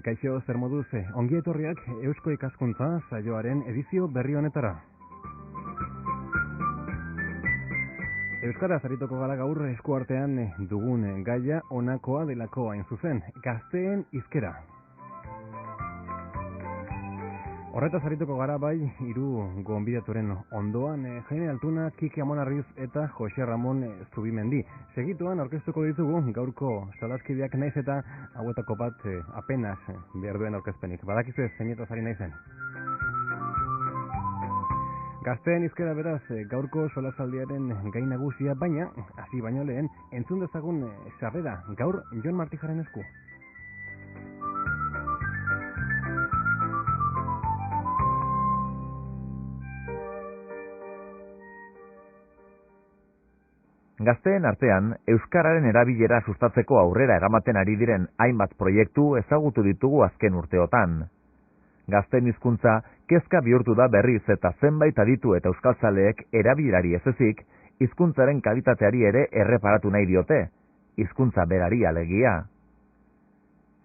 Kaixo zer moduz, ongi etorriak Eusko Ikaskuntza saioaren edizio berri honetara. Euskaraz arituko gara gaur eskuartean dugun gaia honakoa delako hain zuzen, gazteen hizkera. Horretaz arituko gara bai, hiru gonbidaturen ondoan, Jaime Altuna, Kike Amonarriz eta Jose Ramon Zubimendi. Segituan aurkeztuko ditugu gaurko solaskideak naiz eta hauetako bat apenas behar duen aurkezpenik. Badakizu zeinetaz ari naizen. Gazteen hizkera beraz gaurko solasaldiaren gai nagusia, baina hasi baino lehen entzun dezagun sarrera gaur Jon Martijaren esku. Gazteen artean, euskararen erabilera sustatzeko aurrera eramaten ari diren hainbat proiektu ezagutu ditugu azken urteotan. Gazteen hizkuntza kezka bihurtu da berriz eta zenbait aditu eta euskaltzaleek erabilerari ez ezik, hizkuntzaren kalitateari ere erreparatu nahi diote, hizkuntza berari alegia.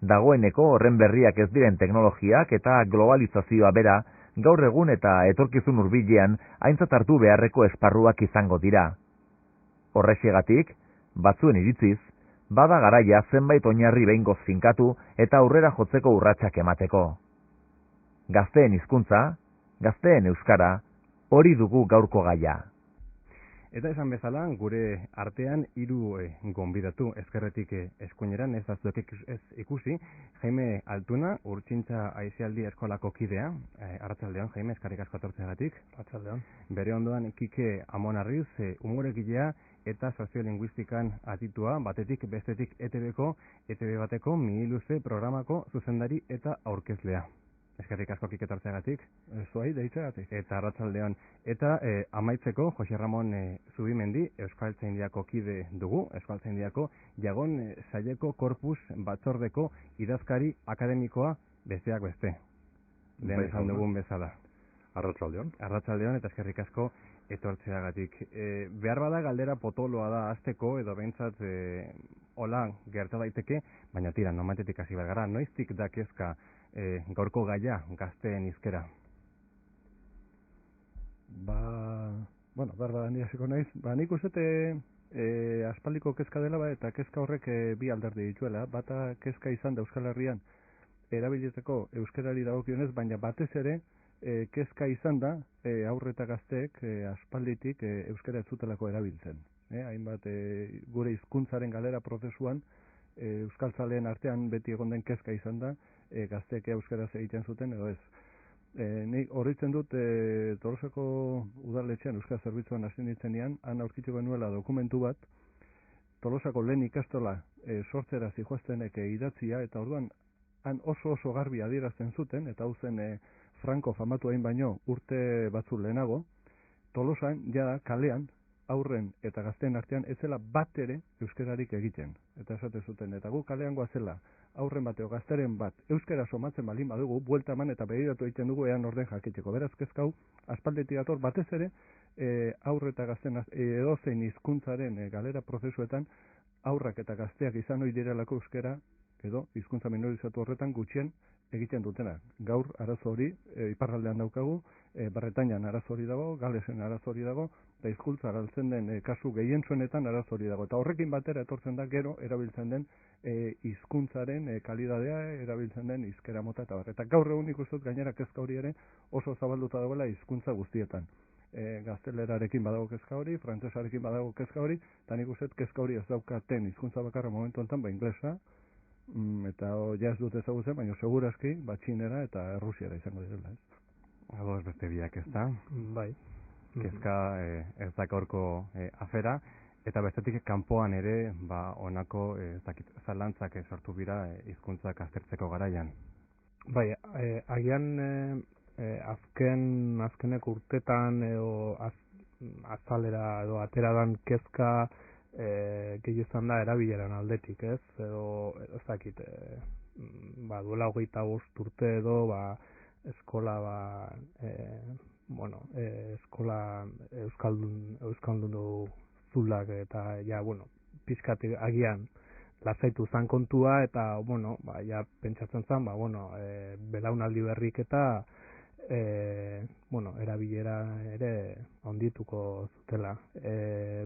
Dagoeneko horren berriak ez diren teknologiak eta globalizazioa bera gaur egun eta etorkizun hurbilean aintzat hartu beharreko esparruak izango dira. Horrexegatik, batzuen iritziz, bada garaia zenbait oinarri behingoz finkatu eta aurrera jotzeko urratsak emateko. Gazteen hizkuntza, gazteen euskara, hori dugu gaurko gaia. Eta esan bezala, gure artean hiru gonbidatu ezkerretik eskuineran, ez azuek ez ikusi, Jaime Altuna, Urtsintza Aisialdi Eskolako kidea, arratsaldeon Jaime, eskerrik asko etortzeagatik. Arratsaldeon. Bere ondoan Kike Amonarriz, umoregilea eta soziolinguistikan aditua, batetik bestetik ETB bateko Mihiluze programako zuzendari eta aurkezlea. Eskerrik asko Kike etortzeagatik. Zuei deitzeagatik. Eta arratsaldeon. Eta amaitzeko Jose Ramon Zubimendi, Euskaltzaindiako kide dugu, Euskaltzaindiako Jagon saileko korpus batzordeko idazkari akademikoa besteak beste. Lehen esan dugun bezala. Arratsaldeon. Arratsaldeon eta eskerrik asko etortzeagatik. Behar bada galdera potoloa da hasteko edo behintzat hola gerta daiteke, baina tira, nomatetik hasi behar gara, noiztik da kezka gaurko gaia gazteen hizkera? Behar bada ni hasiko naiz. Nik uste aspaldiko kezka dela eta kezka horrek bi alderdi dituela. Bata kezka izan da Euskal Herrian erabiltzeko euskarari dagokionez, baina batez ere kezka izan da haur eta gazteek aspalditik euskara ez zutelako erabiltzen. Hainbat gure hizkuntzaren galera prozesuan euskaltzaleen artean beti egon den kezka izan da gazteek euskaraz egiten zuten edo ez. Nik horritzen dut Tolosako udaletxean euskara zerbitzuan hasi nintzenean, han aurkitu genuela dokumentu bat, Tolosako lehen ikastola sortzera zihoaztenek idatzia, eta orduan han oso garbi adierazten zuten, eta hau zen Franco famatu hain baino urte batzu lehenago, Tolosan jada kalean aurren eta gazteen artean ez zela bat ere euskararik egiten. Eta esate zuten, eta gu kalean goazela aurren bateo gazteren bat euskara somatzen balin badugu, buelta eman eta begiratu egiten dugu ean orden jakiteko. Beraz kezkau, aspaldetik dator batez ere aurre eta gazten edozein hizkuntzaren galera prozesuetan aurrak eta gazteak izan ohi direlako euskara edo hizkuntza minorizatu horretan gutxien egiten dutena. Gaur arazo hori iparraldean daukagu, Bretainan arazo hori dago, Galesen arazo hori dago, eta hizkuntza galtzen den kasu gehientsuenetan arazo hori dago. Eta horrekin batera etortzen da gero erabiltzen den hizkuntzaren kalidadea, erabiltzen den hizkera mota eta bar. Eta gaur egun ikusten dut gainera kezka hori ere oso zabalduta dagoela hizkuntza guztietan. Gaztelerarekin badago kezka hori, frantsesarekin badago kezka hori, eta nik uste kezka hori ez daukaten hizkuntza bakarra momentu honetan, inglesa, eta ja ez dut ezagutzen, baina segurazki txinera eta errusiera izango direla, ez? Ados beste biak ez da? Bai. Kezka ez da gaurko afera, eta bestetik kanpoan ere, honako zalantzak sortu bira hizkuntzak aztertzeko garaian. Bai, agian azkenek urtetan edo azalera edo ateradan kezka gehi izan da erabileran aldetik, ez? Edo ez dakit, duela 25 urte edo, eskola, eskola euskaldun zulak eta pizkat agian lasaitu zan kontua, eta, bueno, ja pentsatzen zan, belaunaldi berrik eta, erabilera ere ondituko zutela.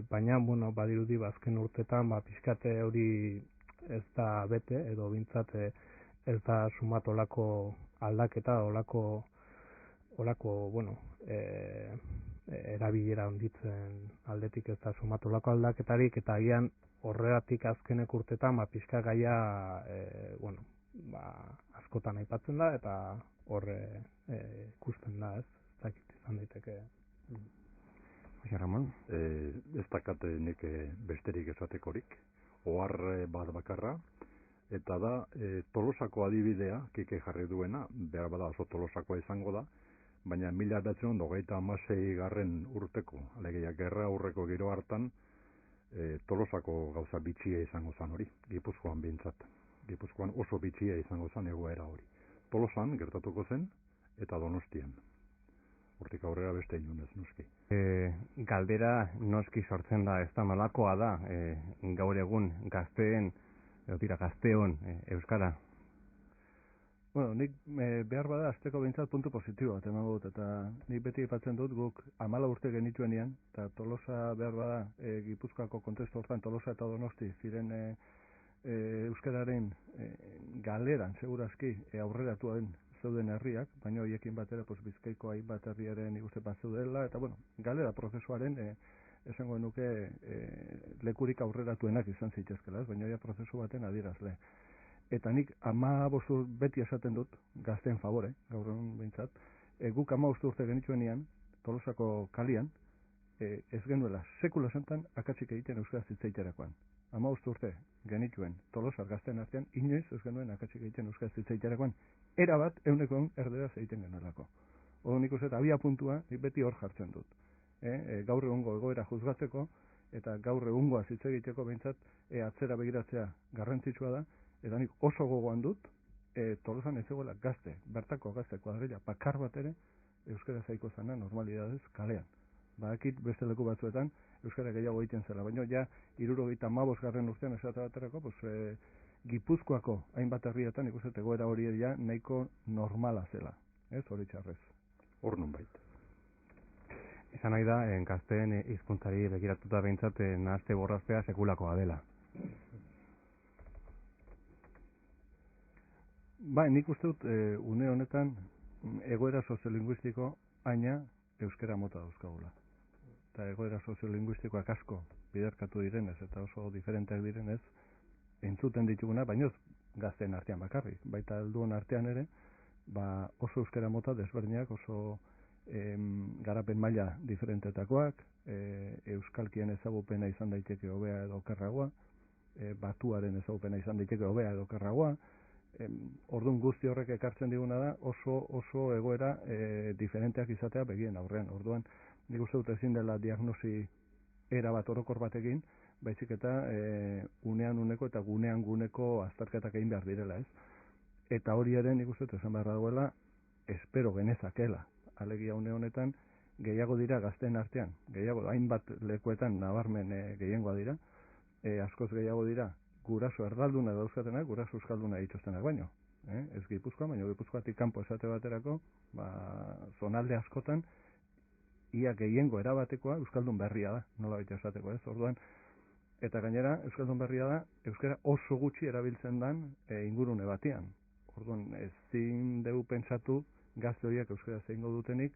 Baina, badirudi azken urtetan, pixkate hori ez da bete, edo bintzat ez da sumat olako aldaketa, olako erabilera onditzen aldetik ez da sumat olako aldaketarik, eta agian horregatik azkenek urtetan, pixka gaia, askotan aipatzen da, eta horre ikusten da, ez dakit izan daiteke. Jose Ramon? Ez dakate nik besterik esatekorik, ohar bat bakarra, eta da Tolosako adibidea, Kike jarri duena, behar bada oso Tolosakoa izango da, baina 1926 urteko, alegia gerra aurreko giro hartan, Tolosako gauza bitxia izango zan hori, Gipuzkoan bintzat. Gipuzkoan oso bitxia izango zan egoera hori. Tolosan gertatuko zen, eta Donostian. Hortik aurrera beste inunez, noski. Galdera noski sortzen da, ez da nolakoa da, gaur egun gazteon euskara. Bueno, nik behar bada azteko behintzat puntu positibo bat emango dut, eta nik beti aipatzen dut guk 14 urte genituenean, eta Tolosa behar bada Gipuzkoako kontestu hortan Tolosa eta Donosti ziren euskararen galeran, segurazki, aurreratuaren zeuden herriak, baina horiekin batera Bizkaiko hainbat herriaren ikuste bat zeudela, eta galera prozesuaren esango nuke lekurik aurreratuenak izan zitezkela, baina hori prozesu baten adierazle. Eta nik 15 beti esaten dut, gazteen favore, gaur egun behintzat, guk 15 urte genituenean, Tolosako kalian, ez genuela sekula santan akatsik egiten euskaraz hitzaiterakoan. 15 urte genituen Tolosar gazteen artean, inoiz ez genuen akatsik egiten euskaraz hitzaiterakoan, erabat euneko erderaz egiten genuelako. Odo nik uste, abia puntua, nik beti hor jartzen dut. Gaur egungo egoera juzgatzeko, eta gaur egungoa hitz egiteko behintzat atzera begiratzea garrantzitsua da, eta nik oso gogoan dut, Tolosan ez egoela gazte, bertako gazte kuadrilla, bakar bat ere, euskara zaiko zana normalidadez kalean. Badakit beste leku batzuetan, euskara gehiago egiten zela, baina ja, 75. urtean esate baterako, Gipuzkoako hainbat herrietan, ikusten egoera hori ja nahiko normala zela, ez hori txarrez. Hor nun baita. Izan nahi da, gazteen hizkuntzari begiratuta behintzat, nahazte borraztea sekulakoa dela. Nik uste dut, une honetan, egoera soziolinguistiko aina euskara mota dauzkagula. Eta egoera soziolinguistikoak asko biderkatu direnez, eta oso diferenteak direnez, entzuten dituguna, baina gazteen artean bakarrik. Baita helduen artean ere, oso euskara mota desberdinak, oso garapen maila diferentetakoak, euskalkien ezagupena izan daiteke hobea edo okerragoa, batuaren ezagupena izan daiteke hobea edo okerragoa, orduan guzti horrek ekartzen diguna da oso egoera diferenteak izatea begien aurrean. Orduan, nik uste dut ezin dela diagnosi erabat orokor batekin, baizik eta unean uneko eta gunean guneko azterketak egin behar direla, ez? Eta hori ere nik uste dut esan behar dagoela, espero genezakela. Alegia une honetan, gehiago dira gazteen artean, gehiago hainbat lekuetan nabarmen gehiengoa dira, askoz gehiago dira guraso erdalduna dauzkatenak, guraso euskalduna dituztenak baino. Ez Gipuzkoa, baina Gipuzkoatik kanpo esate baterako, zonalde askotan, ia gehiengo erabatekoa euskaldun berria da, nola baita esateko, ez? Orduan, eta gainera, euskaldun berria da, euskara oso gutxi erabiltzen dan ingurune batean. Orduan, ezin dugu pentsatu, gazte horiek euskara zeingo dutenik,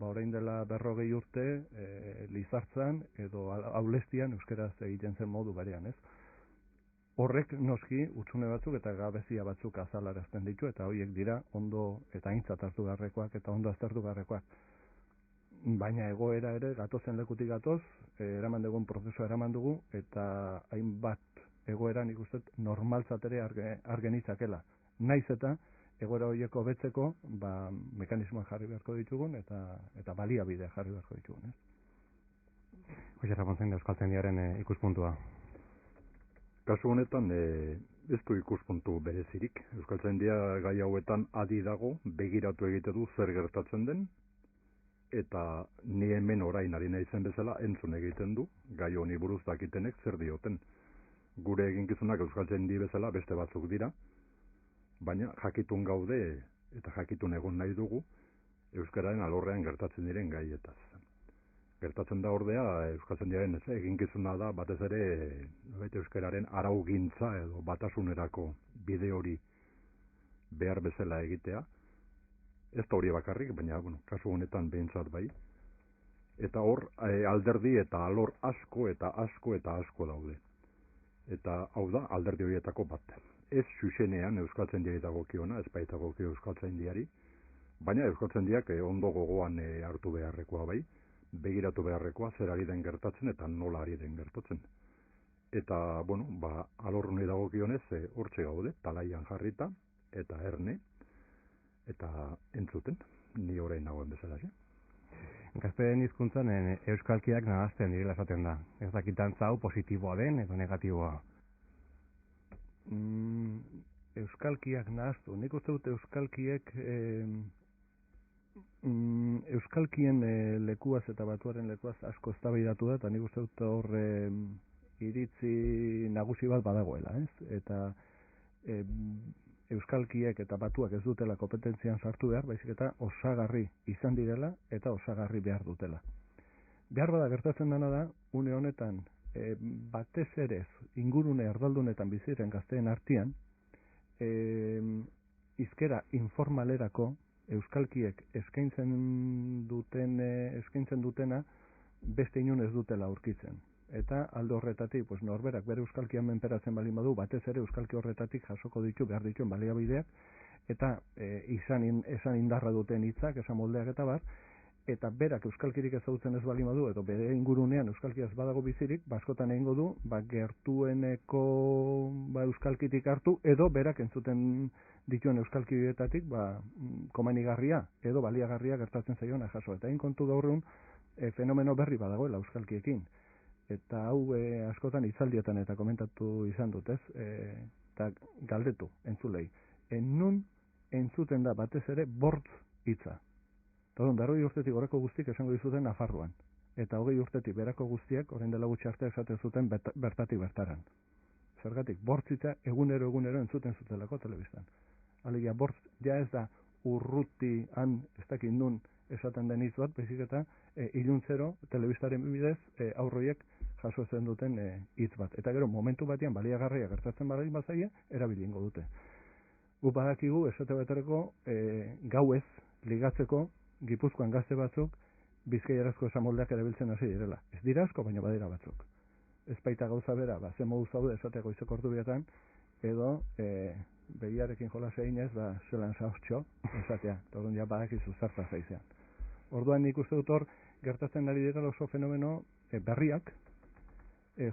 orain dela 40 urte, Lizartzan edo Aulestian euskara egiten zen modu berean, ez? Horrek noski hutsune batzuk eta gabezia batzuk azalarazten ditu, eta horiek dira ondo eta aintzat hartu beharrekoak eta ondo aztertu beharrekoak. Baina egoera ere gatozen lekutik gatoz, eraman dugun prozesua eraman dugu, eta hainbat egoera nik uste normaltzat ere argenitzakela. Naiz eta egoera horiek hobetzeko mekanismoak jarri beharko ditugun eta baliabide jarri beharko ditugun. Jose Ramon zein da Euskaltzaindiaren ikuspuntua? Kasu honetan, ez du ikuspuntu berezirik. Euskaltzaindia gai hauetan adi dago, begiratu egite du zer gertatzen den, eta ni hemen orain ari naizen bezala entzun egiten du, gai honi buruz dakitenek zer dioten. Gure eginkizunak euskaltzaindi bezala beste batzuk dira, baina jakitun gaude eta jakitun egon nahi dugu euskararen alorrean gertatzen diren gaietaz. Gertatzen da ordea euskaltzaindiaren eginkizuna da batez ere euskararen araugintza edo batasunerako bide hori behar bezala egitea. Ez da hori bakarrik, baina kasu honetan behintzat bai. Eta hor alderdi eta alor asko eta asko eta asko daude. Eta hau da alderdi horietako bat. Ez xuxenean euskaltzaindiari dagokiona, ez baitagokio euskaltzaindiari, baina euskaltzaindiak ondo gogoan hartu beharrekoa bai, begiratu beharrekoa zer ari den gertatzen eta nola ari den gertatzen. Eta, alor honi dagokionez hortxe gaude, talaian jarrita eta erne, eta entzuten, ni orain nagoen bezala, Gazteen hizkuntzan euskalkiak nahazten direla esaten da. Ez dakitantza hau positiboa den edo negatiboa. Euskalkiak nahaztu. Nik uste dut euskalkiek euskalkien lekuaz eta batuaren lekuaz asko eztabaidatu da, eta nik uste dut hor iritzi nagusi bat badagoela, ez? Eta euskalkiek eta batuak ez dutela kompetentzian sartu behar, baizik eta osagarri izan direla eta osagarri behar dutela. Behar bada gertatzen dena da, une honetan batez ere ingurune erdaldunetan biziren gazteen artean, hizkera informalerako euskalkiek eskaintzen dutena beste inon ez dutela aurkitzen. Eta aldo horretatik, norberak bere euskalkian menperatzen baldin badu, batez ere euskalki horretatik jasoko ditu, behar dituen baliabideak, eta esan indarra duten hitzak, esan moldeak eta bar, eta berak euskalkirik ezagutzen ez baldin badu, edo bere ingurunean euskalkiaz badago bizirik, baskotan egingo du, gertueneko euskalkitik hartu, edo berak entzuten dituen euskalkietatik, komenigarria, edo baliagarria gertatzen zaiona jaso. Eta egin kontu gaur egun, fenomeno berri badagoela euskalkiekin. Eta hau askotan hitzaldietan eta komentatu izan dut, ez? Eta galdetu, entzulei. Nun entzuten da batez ere bortz hitza. Eta 40 urtetik gorako guztiek esango dizuten Nafarroan. Eta 20 urtetik berako guztiek, orain dela gutxi arte esaten zuten bertatik bertaran. Zergatik, bortz hitza egunero entzuten zutelako telebistan. Alegia, bortz ja ez da urruti han, ez dakit nun esaten den hitz bat, baizik eta iluntzero telebistaren bidez aurroiek jaso zen duten hitz bat. Eta gero, momentu batean baliagarria gertatzen baldin bazaie, erabilingo dute. Gu badakigu, esate baterako gauez ligatzeko Gipuzkoan gazte batzuk bizkaierazko esamoldeak erabiltzen hasi direla. Ez dira asko, baina badira batzuk. Ez baita gauza bera, ze modu zaude esateko izeko ordu bietan, edo begiarekin jolase eginez, zelan zautxo, esatea, eta orduan ja badakizu zertaz zaizean. Orduan nik uste dut hor, gertatzen ari dira oso fenomeno berriak,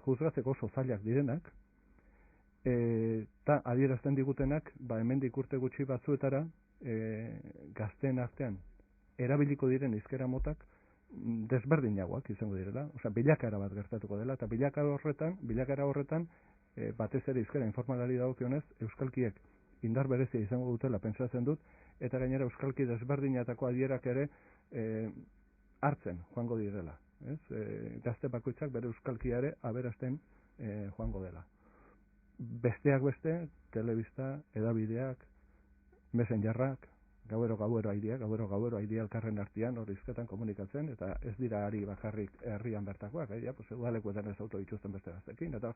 juzgatzeko oso zailak direnak, eta adierazten digutenak, hemendik urte gutxi batzuetara, gazteen artean, erabiliko diren hizkera motak desberdinagoak izango direla, bilakaera bat gertatuko dela, eta bilakaera horretan, batez ere hizkera informalari dagokionez, euskalkiek indar berezia izango dutela pentsatzen dut, eta gainera euskalki desberdinatako adierak ere hartzen joango direla. Gazte bakoitzak bere euskalkiare aberasten joango dela. Besteak beste, telebista, edabideak, messengerrak, gauero aidia elkarren artean hori hizketan komunikatzen, eta ez dira ari bakarrik herrian bertakoak, udalekuetan ez auto dituzten beste gaztekin, eta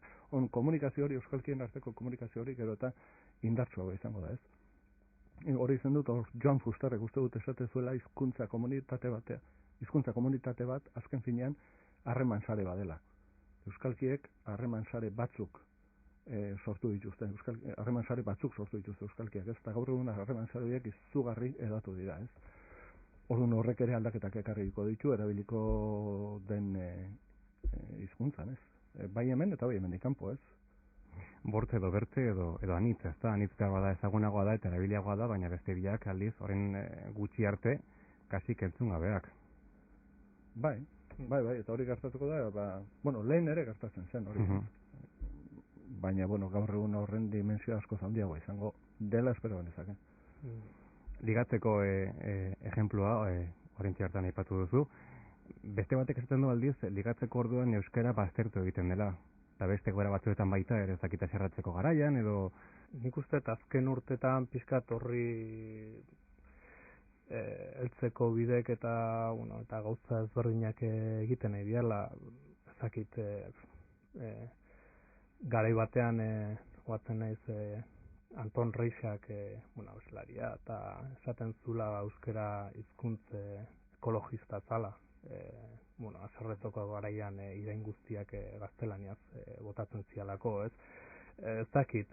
komunikazio hori, euskalkien arteko komunikazio hori gero eta indartsua izango da, ez? Hori izan dut, Joan Fusterrek uste dut esate zuela hizkuntza komunitate bat, azken finean, harreman sare badela. Euskalkiek harreman sare batzuk sortu dituzte, harreman sare batzuk sortu dituzte euskalkiak, ez? Eta gaur egun harreman sare horiek izugarri edatu dira, ez? Orduan horrek ere aldaketak ekarriko ditu, erabiliko den hizkuntzan, ez? Bai hemen eta bai hemendik kanpo, ez? Bortz edo bertze edo anitz, ez da? Anitzka bada ezagunagoa da eta erabiliagoa da, baina beste biak aldiz, horren gutxi arte, kasik entzun gabeak. Bai, eta hori gertatuko da, lehen ere gertatzen zen hori. Baina, gaur egun horren dimensioa asko handiagoa izango dela espero genezake. Ligatzeko ejemplua, orentxe hartan aipatu duzu, beste batek esaten du aldiz, ligatzeko orduan euskara baztertu egiten dela. eta beste goera batzuetan baita ere ez dakita zerratzeko garaian, edo... Nik uste azken urtetan pizkat horri heltzeko bidek eta gauza ezberdinak egiten nahi diala, ez dakit garai batean guatzen naiz Anton Reixak euskalaria eta esaten zula euskara hizkuntz ekologista zala. Haserretzeko garaian irain guztiak gaztelaniaz botatzen zialako, ez? Ez dakit,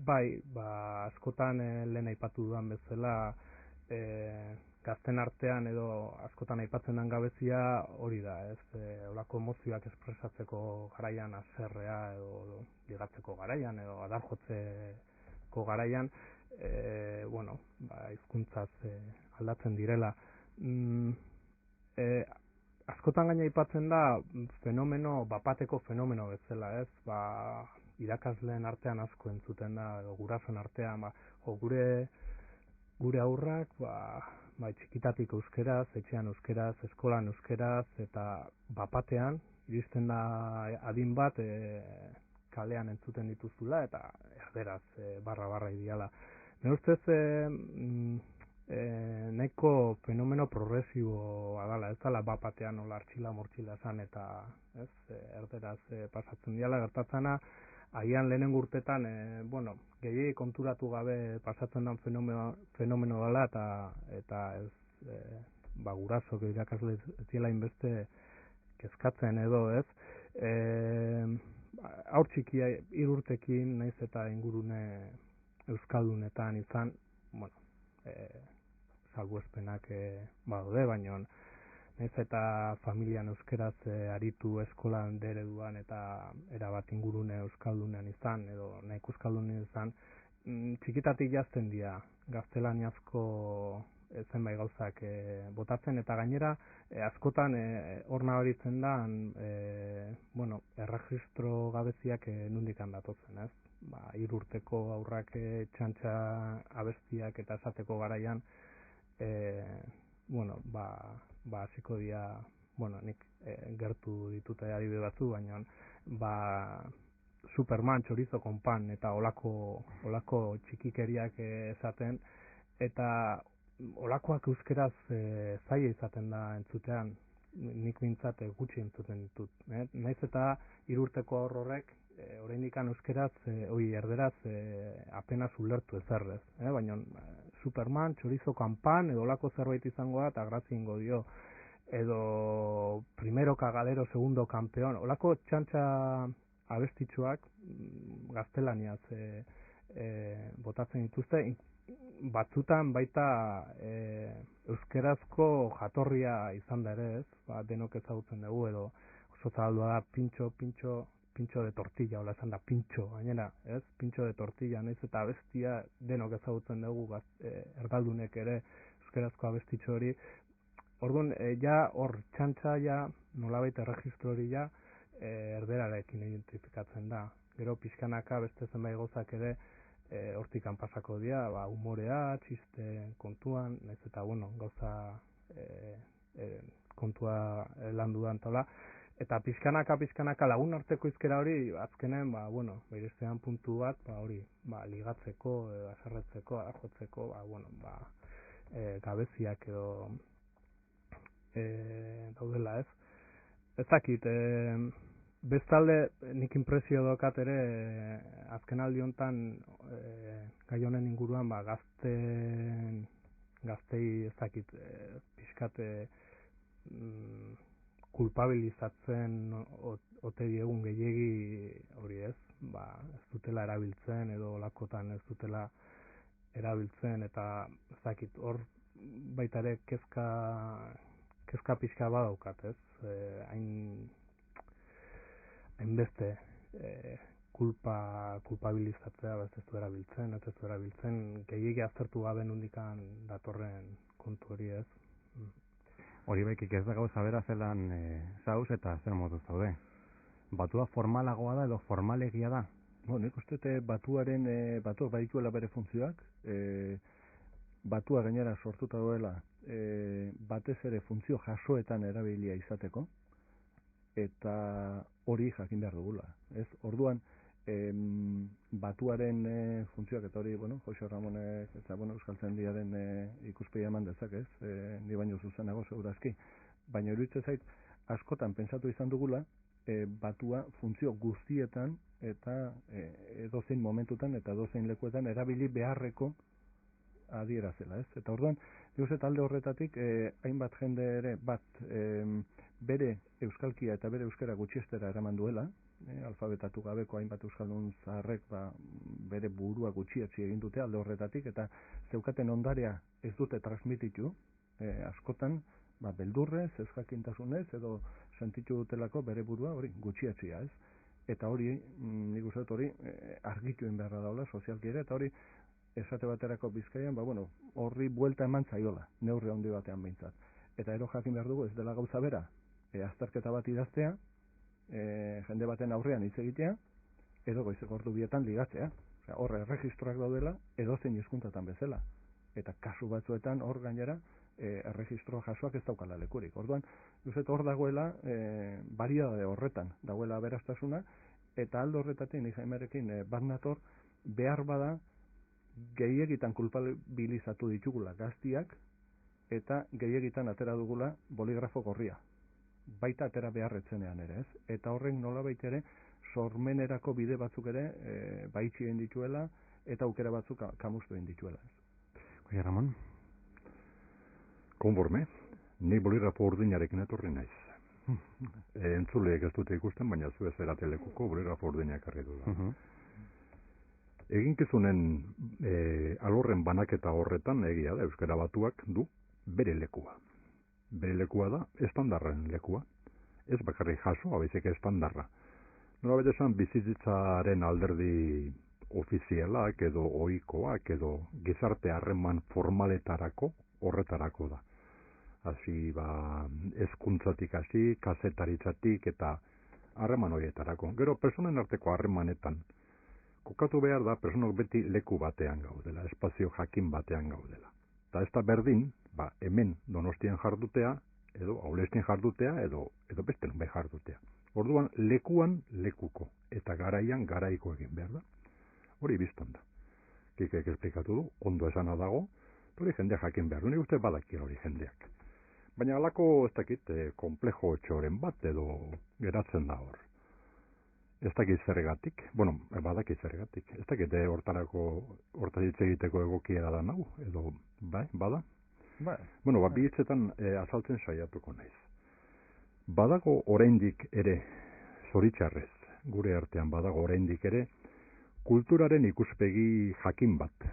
bai, askotan lehen aipatu dudan bezala, gazten artean edo askotan aipatzen den gabezia hori da, ez? Olako emozioak espresatzeko garaian haserrea edo ligatzeko garaian edo adarjotzeko garaian, hizkuntzaz aldatzen direla. Askotan gaina aipatzen da fenomeno, bapateko fenomeno bezala, ez? Irakasleen artean asko entzuten da, edo gurasoen artean, gure aurrak, txikitatik euskeraz, etxean euskeraz, eskolan euskeraz, eta bapatean, iristen da adin bat, kalean entzuten dituzula, eta erderaz, barra ideala. Nire ustez, nahiko fenomeno progresiboa dala, ez dala bapatean nola artxila-mortxila esan eta erderaz pasatzen diala, gertatzena, agian lehenengo urtetan, gehiagi konturatu gabe pasatzen den fenomeno dela eta ez guraso irakasle ez diela inbeste kezkatzen edo, ez? Haur txikia 3 urtekin naiz eta ingurune euskaldunetan izan, salbuespenak badaude, baina naiz eta familian euskeraz aritu eskolan ereduan eta erabat ingurune euskaldunean izan, edo nahiko euskaldunean izan, txikitatik jazten dira gaztelaniazko zenbait gauzak botatzen, eta gainera askotan hor nabaritzen da erregistro gabeziak nondik datozen, ez? 3 urteko aurrak txantxa abestiak eta esateko garaian hasiko dira, nik gertu ditute adibide batzu, baina Superman, chorizo con pan eta olako txikikeriak esaten, eta olakoak euskeraz zaila izaten da entzutean, nik bintzat gutxi entzuten ditut. Naiz eta 3 urteko horrek oraindik euskeraz, erderaz apenas ulertu ezerrez. Baina Superman, chorizo con pan edo olako zerbait izango da eta grazia ingo dio. Edo primero cagadero, segundo campeón. Olako txantxa abestitxoak gaztelaniaz botatzen dituzte, batzutan baita euskerazko jatorria izan da ere, ez? Denok ezagutzen dugu, edo oso zabaldua da pintxo de tortilla, hola esan da pintxo, gainera, ez? Pintxo de tortilla, naiz eta abestia denok ezagutzen dugu, erdaldunek ere euskerazko abestitxo hori. Orduan, hor txantxa nolabait erregistro hori erderarekin identifikatzen da. Gero pixkanaka beste zenbait gozak ere hortikan pasako dira, humorea, txiste kontuan, naiz eta gauza kontua landu da antola. Eta pixkanaka lagun arteko hizkera hori, azkenen, beristean puntu bat, hori, ligatzeko, haserretzeko, jotzeko, gabeziak edo daudela, ez? Ez dakit, bestalde nik inpresio dokat ere azken aldi honetan gai honen inguruan gaztei ez dakit pixkate kulpabilizatzen ote diegun gehiegi hori, ez? Ez dutela erabiltzen edo lakotan ez dutela erabiltzen, eta ez dakit hor baita ere kezka pixka badaukat, ez? Hainbeste kulpabilizatzea ez du erabiltzen, gehiegi aztertu gabe nondikan datorren kontu hori, ez? Hori baikik ez da gauza bera zelan zauz eta zer moduz zaude. Batua formalagoa da edo formalegia da? Nik uste batuak badituela bere funtzioak, batua gainera sortuta duela batez ere funtzio jasoetan erabilia izateko, eta hori jakin behar dugula. Ez? Orduan, batuaren funtzioak eta hori, bueno, Jose Ramonek eta Euskaltzaindiaren ikuspegia eman dezak, ez? Ni baino zuzenago segurazki. Baina iruditzen zait, askotan pentsatu izan dugula, batua funtzio guztietan eta edozein momentutan eta edozein lekuetan erabili beharreko adierazela, ez? Eta orduan, diuset alde horretatik, hainbat jende ere bat bere euskalkia eta bere euskara gutxiestera eraman duela, alfabetatu gabeko hainbat euskaldun zaharrek bere burua gutxietzi egin dute alde horretatik, eta zeukaten ondarea ez dute transmititu, askotan, beldurrez, ez jakintasunez, edo sentitu dutelako bere burua hori gutxietzia, ez? Eta hori, nik uste dut hori, argitu beharra daula, sozialki ere, eta hori, esate baterako Bizkaian, horri buelta eman zaiola, neurri handi batean behintzat. Eta ero jakin behar dugu, ez dela gauza bera, azterketa bat idaztea, jende baten aurrean hitz egitea, edo goizeko ordu bietan ligatzea. Horre, erregistroak daudela, edozein hizkuntzatan bezala. Eta kasu batzuetan, hor gainera, erregistro jasoak ez daukala lekurik. Orduan, juzet hor dagoela, bariade horretan, dagoela aberastasuna, eta aldo horretatik, ni Jaimerekin bat nator, behar bada, gehiegitan kulpabilizatu ditugula gaztiak, eta gehiegitan atera dugula boligrafo gorria. Baita atera beharretzenean ere, ez? Eta horren nolabait ere, sormenerako bide batzuk ere, baitxi egin dituela, eta aukera batzuk kamustu egin dituela, ez? Jose Ramon? Konforme, ni boligrafo urdinarekin etorri naiz. Entzuleek ez dute ikusten, baina zu ez eratelekuko boligrafo urdinak arri du da. Eginkizunen alorren banaketa horretan, egia da, euskara batuak du bere lekua. Bere lekua da, estandarren lekua. Ez bakarrik jaso, abezik estandarra. Nola bete esan, bizitzaren alderdi ofizialak edo ohikoak edo gizarte harreman formaletarako horretarako da. Hasi, hezkuntzatik hasi, kazetaritzatik eta harreman horietarako. Gero, personen arteko harremanetan, kokatu behar da, personok beti leku batean gaudela, espazio jakin batean gaudela. Eta ez da berdin, hemen Donostian jardutea, edo Aulestien jardutea, edo beste nunbe jardutea. Orduan, lekuan lekuko, eta garaian garaiko egin behar da. Hori biztan da. Kikek esplikatu du, ondo esana dago, hori jendea jakin behar du, nik uste badakira hori jendeak. Baina alako, ez dakit, komplejo txoren bat, edo geratzen da hor. Ez dakit zergatik, badakit zergatik, ez dakit hortaz egiteko egokiera da nahu, edo, bada? Bi hitzetan azaltzen saiatuko naiz. Badago oraindik ere, zoritxarrez, gure artean badago oraindik ere, kulturaren ikuspegi jakin bat,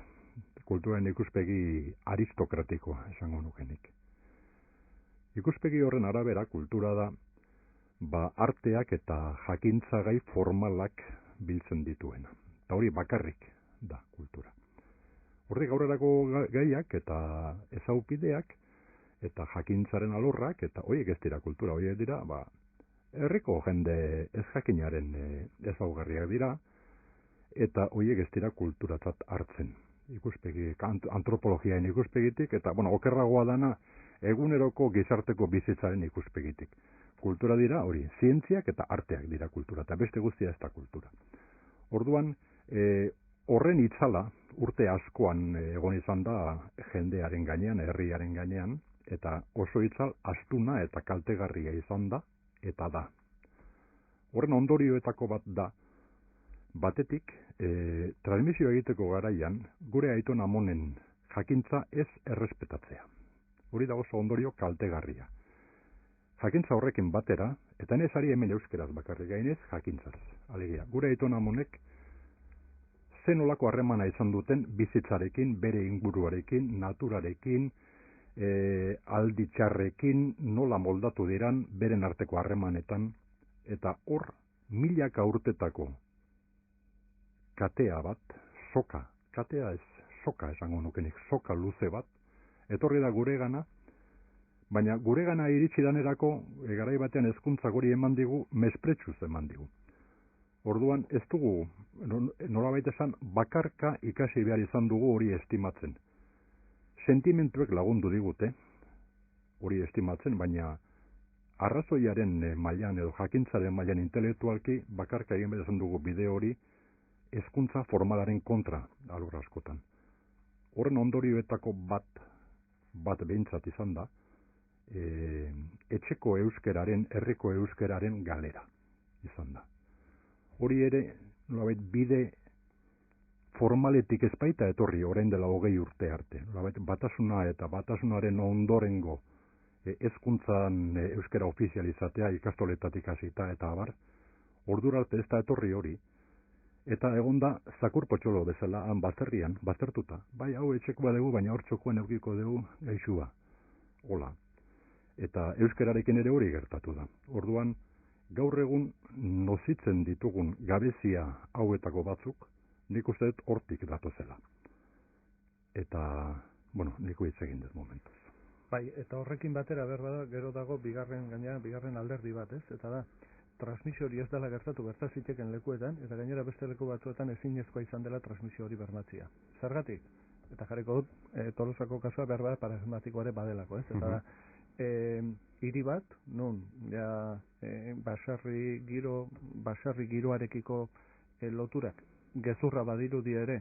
kulturaren ikuspegi aristokratikoa esango nukenik. Ikuspegi horren arabera, kultura da, arteak eta jakintzagai formalak biltzen dituena. Eta hori bakarrik da kultura. Horrek aurrerako gaiak eta ezaupideak eta jakintzaren alorrak eta horiek ez dira kultura, horiek dira, herriko jende ez jakinaren ezaugarriak dira eta horiek ez dira kulturatzat hartzen. Ikuspegi, antropologiaen ikuspegitik eta, okerragoa dana eguneroko gizarteko bizitzaren ikuspegitik. Kultura dira, hori, zientziak eta arteak dira kultura, eta beste guztia ez da kultura. Orduan, horren itzala, urte askoan egon izan da jendearen gainean, herriaren gainean, eta oso itzal astuna eta kaltegarria izan da, eta da. Horren ondorioetako bat da, batetik, transmisio egiteko garaian, gure aiton amonen jakintza ez errespetatzea. Hori da oso ondorio kaltegarria. Jakintza horrekin batera, eta nesari hemen euskeraz bakarrik gainez, jakintzaz. Alegia, gure aiton amonek zen olako harremana izan duten bizitzarekin, bere inguruarekin, naturarekin, alditxarrekin, nola moldatu diran, beren arteko harremanetan, eta hor, milaka urtetako katea bat, soka, katea ez, soka esango nukenik, soka luze bat, etorri da guregana, baina guregana iritsi danerako, garai batean hezkuntza hori eman digu, mespretsuz eman digu. Orduan ez dugu, nolabait esan, bakarka ikasi behar izan dugu hori estimatzen. Sentimentuek lagundu digute, hori estimatzen, baina arrazoiaren mailan edo jakintzaren mailan intelektualki bakarka egin behar dugu bideo hori hezkuntza formalaren kontra alor askotan. Horren ondorioetako bat behintzat izan da, etxeko euskeraren, herriko euskeraren galera izan da. Hori ere, nolabait, bide formaletik ez baita etorri orain dela 20 urte arte. Nolabait, batasuna eta batasunaren ondorengo hezkuntzan euskera ofizializatea ikastoletatik hasita eta abar, ordura arte ez da etorri hori, eta egon da zakur potxolo bezala han bazterrian, baztertuta. Bai, hau etxekoa dugu, baina hor txokoen eukiko dugu gaixua. Hola. Eta euskerarekin ere hori gertatu da. Orduan, gaur egun nozitzen ditugun gabezia hauetako batzuk, nik uste dut hortik datozela. Eta, bueno, niko hitz egin dut momentuz. Bai, eta horrekin batera berbada, gero dago bigarren alderdi bat, ez? Eta da, transmisio hori ez dela gertatu gertaziteken lekuetan, eta gainera beste leku batzuetan ezinezkoa izan dela transmisio hori bermatzia. Zergatik? Eta jarriko dut, Tolosako kasua berbada paradigmatikoa ere badelako, ez? Eta da, hiri bat, nun, ja, basarri giroarekiko loturak gezurra badirudi ere,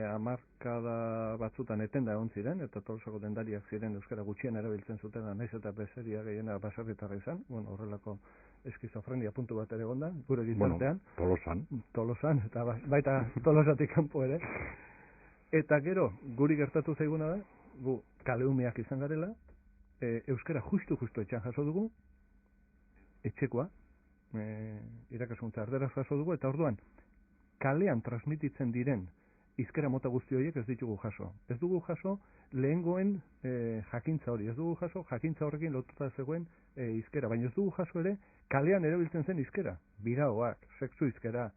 hamarkada batzutan etenda egon ziren, eta Tolosako dendariak ziren euskara gutxien erabiltzen zuten, naiz eta bezeria gehiena basarritarra izan, bueno, horrelako eskizofrenia puntu bat ere gonda, gure gizartean. Bueno, Tolosan, eta baita Tolosatik kanpo ere. Eta gero, guri gertatu zaiguna da, gu kaleumeak izan garela, euskara justu etxean jaso dugu, etxekoa, irakaskuntza erderaz jaso dugu, eta orduan, kalean transmititzen diren hizkera mota guzti horiek ez ditugu jaso. Ez dugu jaso lehengoen jakintza hori, ez dugu jaso jakintza horrekin lotuta zegoen hizkera, baina ez dugu jaso ere kalean erabiltzen zen hizkera, biraoak, sexu hizkera,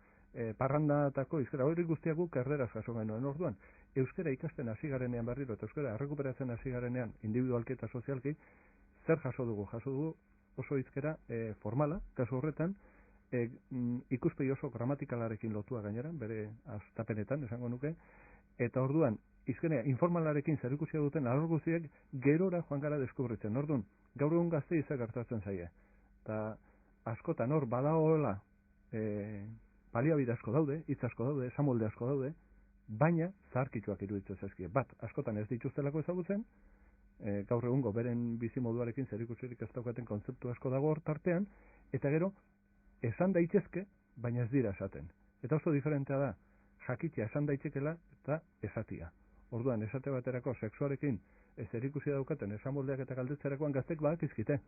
parrandatako hizkera, hori guztiak guk erderaz jaso genuen. Orduan, euskera ikasten hasi garenean berriro eta euskera errekuperatzen hasi garenean individualki eta sozialki, zer jaso dugu? Jaso dugu oso hizkera formala, kasu horretan, ikuspegi oso gramatikalarekin lotua gainera, bere astapenetan, esango nuke, eta orduan, hizkera informalarekin zerikusia duten alor guztiak gerora joan gara deskubritzen. Orduan, gaur egun gazte izak gertatzen zaie. Eta askotan hor badagoela baliabide asko daude, hitz asko daude, esamolde asko daude, baina zaharkituak iruditzen zaizkie. Bat, askotan ez dituztelako ezagutzen, gaur egungo beren bizimoduarekin zerikusirik ez daukaten kontzeptu asko dago hor tartean, eta gero, esan daitezke, baina ez dira esaten. Eta oso diferentea da, jakitea esan daitezkela eta esatia. Orduan, esate baterako sexuarekin zerikusi daukaten esamoldeak eta galdetzerakoan gaztek badakizkite.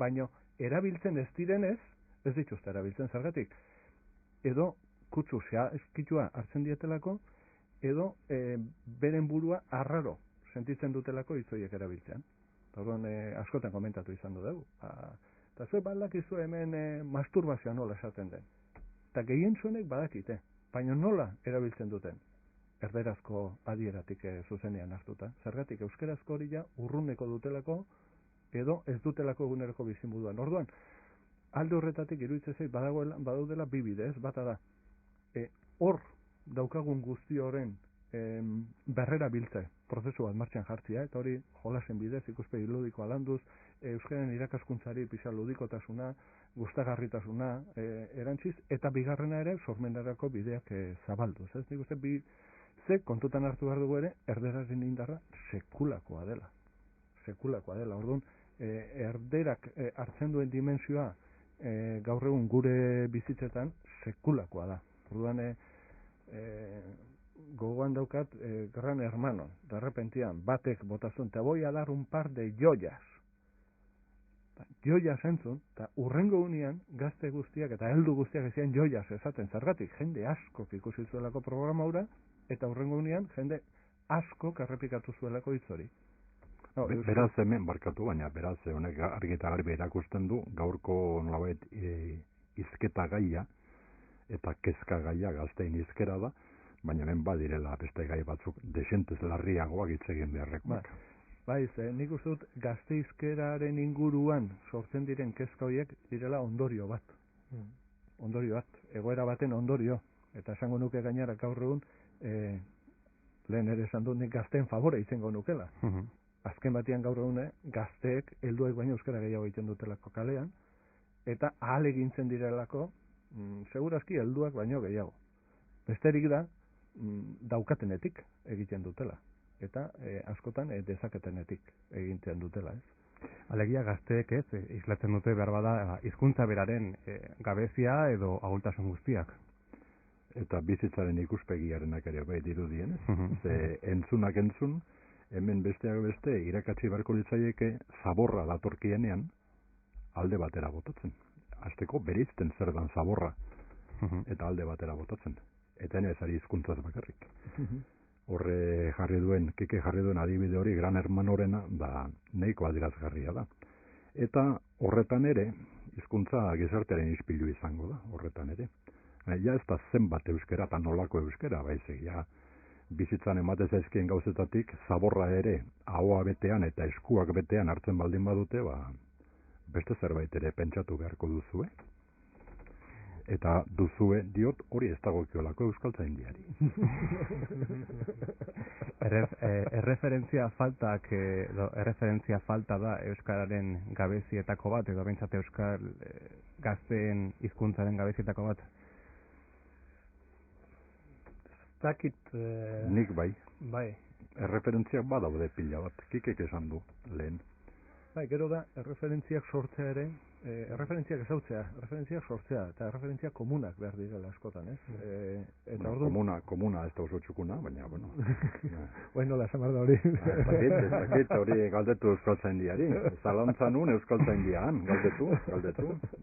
Baina erabiltzen ez direnez, ez dituzte erabiltzen zergatik. Edo kutsu eskitua hartzen dietelako, edo beren burua arraro sentitzen dutelako hitzoiek erabiltzen. Orduan, askotan komentatu izan dugu. Eta zuek badakizu hemen masturbazioa nola esaten den. Eta gehien zuenek badakite, baina nola erabiltzen duten. Erderazko adieratik zuzenean hartuta. Zergatik euskerazko hori ja urruneko dutelako edo ez dutelako eguneroko bizimoduan. Orduan, alde horretatik iruditzen zait badaudela bi bide, ez? Bata da, hor daukagun guzti horren berrera biltze prozesu bat martxan jartzea, eta hori jolasen bidez, ikuspegi ludikoa landuz, euskaren irakaskuntzari pixka ludikotasuna, gustagarritasuna erantziz, eta bigarrena ere sormenarako bideak zabalduz. Ez nik uste ze kontutan hartu behar dugu ere, erderaren indarra sekulakoa dela. Orduan, erderak hartzen duen dimensioa gaur egun gure bizitzetan sekulakoa da. Orduan, gogoan daukat Gran Hermano, de repentian, batek botazun, te voy a dar un par de joyas. Joyas entzun, eta urrengo unian, gazte guztiak eta heldu guztiak ezien joyas esaten zergatik, jende asko ikusi zuelako programa hura, eta urrengo unian, jende asko errepikatu zuelako hitz hori. No, beraz hemen barkatu, baina beraz honek argi eta garbi erakusten du, gaurko nolabait hizketa gaia, eta kezka gaia gaztein hizkera da, baina hemen badirela beste gai batzuk desentez larriagoak hitz egin beharrekoak. Bai, nik uste dut gazte hizkeraren inguruan sortzen diren kezka horiek direla ondorio bat. Ondorio bat, egoera baten ondorio. Eta esango nuke gainera gaur egun, lehen ere esan dut nik gazteen favore izango nukela. azken batean gaur egune gazteek helduek baino euskara gehiago egiten dutelako kalean, eta ahal egintzen direlako, segurazki helduak baino gehiago. Besterik da, daukatenetik egiten dutela, eta askotan dezaketenetik egiten dutela, ez? Alegia gazteek ez, islatzen dute behar bada hizkuntza beraren gabezia edo ahultasun guztiak. Eta bizitzaren ikuspegiarenak ere bai dirudien, ze entzunak entzun, hemen besteak beste irakatsi beharko litzaieke zaborra datorkienean alde batera botatzen. Hasteko bereizten zer dan zaborra, eta alde batera botatzen. Eta ene ezari hizkuntzaz bakarrik. Horre Kike jarri duen adibide hori Gran Hermanorena, nahiko adierazgarria da. Eta horretan ere, hizkuntza gizartearen ispilu izango da, horretan ere. Ja ez da zenbat euskera eta nolako euskera, baizik, ja bizitzan ematez zaizkien gauzetatik, zaborra ere ahoa betean eta eskuak betean hartzen baldin badute, beste zerbait ere pentsatu beharko duzue. Eta duzue diot hori ez dagokiolako euskaltzaindiari. Erreferentzia falta da euskararen gabezietako bat, edo behintzat euskal gazteen hizkuntzaren gabezietako bat? Zakit... Nik bai. Bai. Erreferentziak badaude pila bat, Kikek esan du lehen. Bai, gero da, erreferentziak sortzea ere, erreferentziak ezautzea, erreferentziak sortzea, eta erreferentziak komunak behar direla askotan, ez? Eta komuna ez da oso txukuna, baina, bueno. Bueno, la samar da hori. Ez dakit hori galdetu euskaltzaindiari. Zalantza nun euskaltzaindian, galdetu.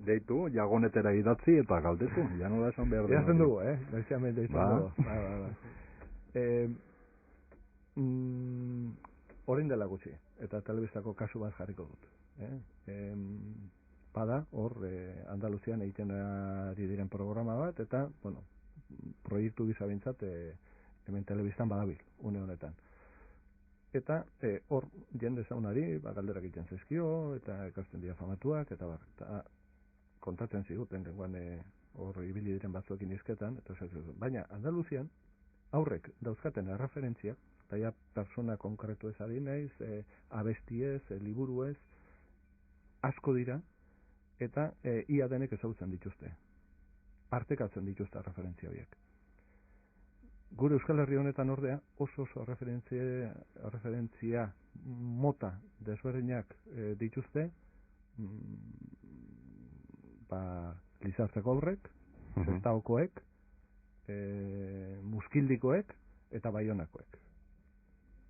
Deitu, jagonetera idatzi eta galdetu. Ja nola esan behar dena. Eazten dugu, Noiziamen deitzen dugu. Orain dela gutxi, eta telebistako kasu bat jarriko dut. Bada, hor, Andaluzian egiten ari diren programa bat, eta, bueno, proiektu gisa bintzat, hemen telebistan badabil, une honetan. Eta, hor, jende zaunari, galderak egiten zaizkio, eta ekasten dira famatuak, eta kontatzen ziguten, lenguan, hor, ibili diren batzuekin izketan, eta baina, Andaluzian, aurrek dauzkaten erreferentziak, eta ja persona konkretu ez ari naiz, abestiez, liburuez, asko dira, eta ia denek ezagutzen dituzte. Partekatzen dituzte referentzia horiek. Gure Euskal Herri honetan ordea, oso referentzia mota desberdinak dituzte, Lizartzeko aurrek, Sestaokoek, Muskildikoek, eta Baionakoek.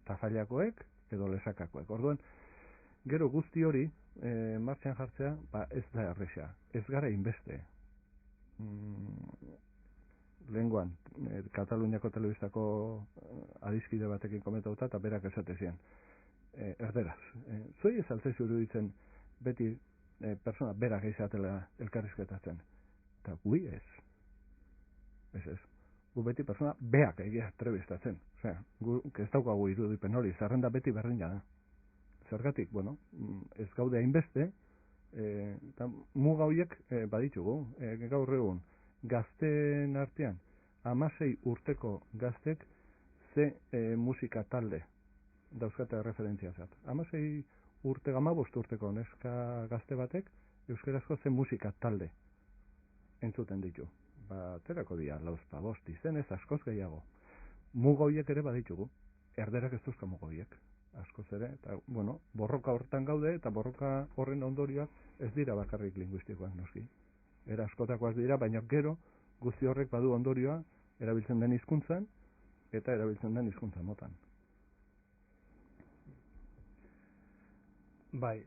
Tafailakoek edo Lesakakoek. Orduan, gero guzti hori martxan jartzea, ez da erresa. Ez gara inbeste. Lehenguan, Kataluniako telebistako adiskide batekin komentauta, eta berak esatezien. Erderaz. Zuei ez altzaizu iruditzen beti persona berak izatela elkarrizketatzen. Eta gui ez. Ez. Gu beti persona beak egia trebistatzen. Osea, gu ez daukagu irudipen hori, zerrenda beti berdina da. Zergatik, bueno, ez gaude hainbeste, eta muga horiek baditugu. Gaur egun, gazteen artean, 16 urteko gaztek ze musika talde dauzkate referentzia zat. 16 urte 15 urteko neska gazte batek, euskarazko ze musika talde entzuten ditu. Aterako dira, lauzpa, bost, izenez, askoz gehiago. Muga horiek ere baditugu. Erderak ez duzka muga horiek. Askoz ere, eta, bueno, borroka hortan gaude, eta borroka horren ondorioak ez dira bakarrik linguistikoak, noski. Era askotakoak dira, baina gero guzti horrek badu ondorioa erabiltzen den hizkuntzan eta erabiltzen den hizkuntza motan. Bai,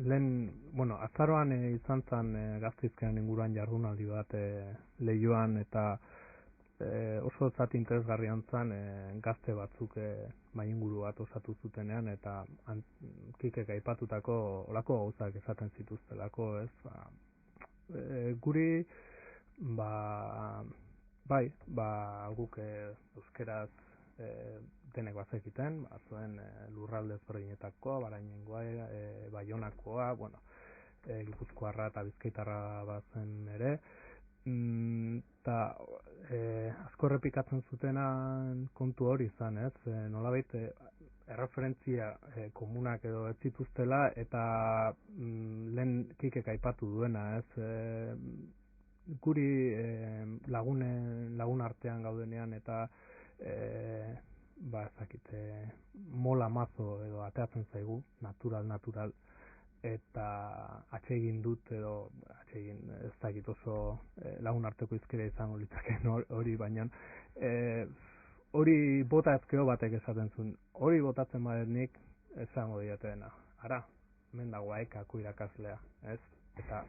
lehen, bueno, azaroan izan zen Gazteizkean inguruan jardunaldi bat Leioan, eta oso zati interesgarrian zen gazte batzuk mai inguru bat osatu zutenean, eta Kikek aipatutako olako gauzak esaten zituztelako, ez? Guri, guk euskeraz denek bazekiten, zuen lurralde ezberdinetakoa, Barainengoa, Baionakoa, bueno, Gipuzkoarra eta Bizkaitarra bazen ere, eta asko errepikatzen zutena kontu hori izan, ez? Nolabait erreferentzia komunak edo ez zituztela, eta lehen Kikek aipatu duena, ez, guri lagun artean gaudenean eta ezakite, mola mazo edo ateatzen zaigu, natural, eta atsegin dut edo ez dakit oso lagun arteko izkera izango litzaken hori, baina hori bota ezkero batek esaten zuen, hori botatzen badenik esango diatena, ara, hemen dago aekako irakaslea, ez? Eta